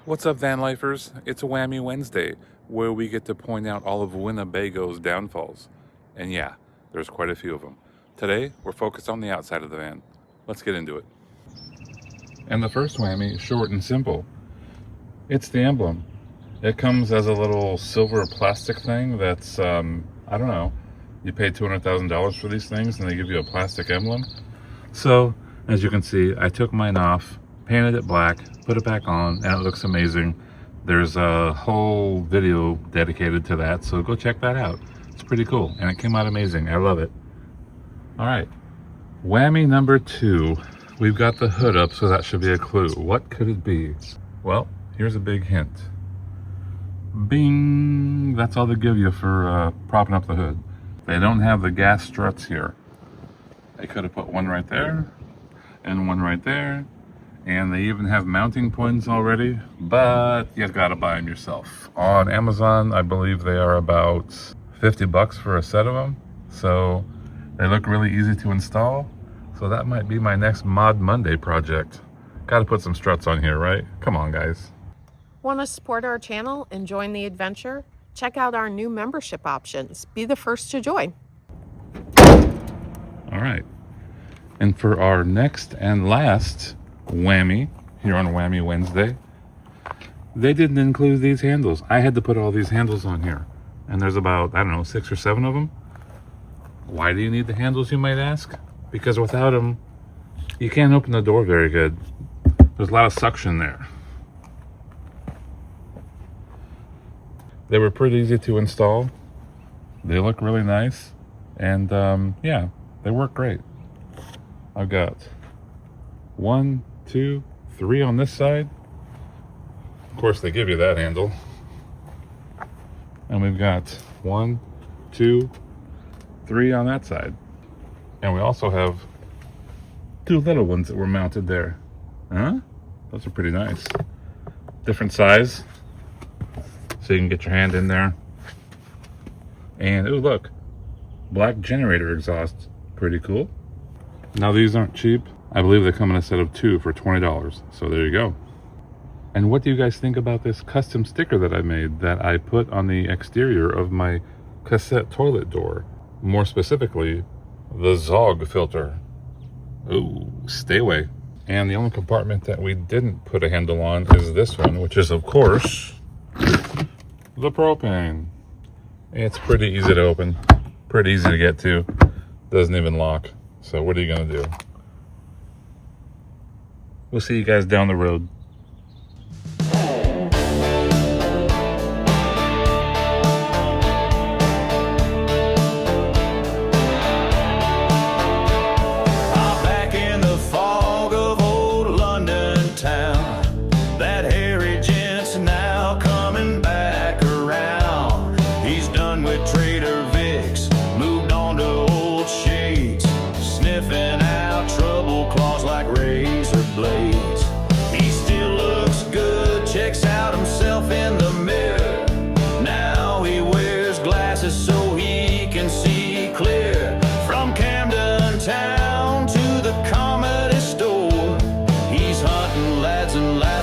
What's up, van lifers? It's a Whammy Wednesday, where we get to point out all of Winnebago's downfalls. And yeah, there's quite a few of them. Today, we're focused on the outside of the van. Let's get into it. And the first whammy is short and simple. It's the Emblem. It comes as a little silver plastic thing that's, I don't know, you pay $200,000 for these things and they give you a plastic emblem. So, as you can see, I took mine off, painted it black, put it back on, and it looks amazing. There's a whole video dedicated to that, so go check that out. It's pretty cool, and it came out amazing. I love it. All right, whammy number 2. We've got the hood up, so that should be a clue. What could it be? Well, here's a big hint. Bing! That's all they give you for propping up the hood. They don't have the gas struts here. They could have put one right there, and one right there. And they even have mounting points already, but you gotta buy them yourself. On Amazon, I believe they are about 50 bucks for a set of them. So they look really easy to install. So that might be my next Mod Monday project. Gotta put some struts on here, right? Come on, guys. Want to support our channel and join the adventure? Check out our new membership options. Be the first to join. All right. And for our next and last whammy here on Whammy Wednesday, they didn't include these handles. I had to put all these handles on here, and there's about, I don't know, 6 or 7 of them. Why do you need the handles, you might ask? Because without them you can't open the door very good. There's a lot of suction there. They were pretty easy to install. They look really nice, and yeah, they work great. I've got 1, 2, 3 on this side. Of course, they give you that handle. And we've got 1, 2, 3 on that side. And we also have 2 little ones that were mounted there. Huh? Those are pretty nice. Different size, so you can get your hand in there. And, oh look, black generator exhaust. Pretty cool. Now these aren't cheap. I believe they come in a set of 2 for $20. So there you go. And what do you guys think about this custom sticker that I made that I put on the exterior of my cassette toilet door? More specifically, the Zog filter. Ooh, stay away. And the only compartment that we didn't put a handle on is this one, which is, of course, the propane. It's pretty easy to open, pretty easy to get to. Doesn't even lock. So what are you gonna do? We'll see you guys down the road. Back in the fog of old London town, that hairy gent's now coming back around. He's done with Trader Vic's, moved on to old shades, sniffing out trouble claws like razor blades. He still looks good, checks out himself in the mirror. Now he wears glasses so he can see clear. From Camden town to the comedy store, he's hunting lads and lads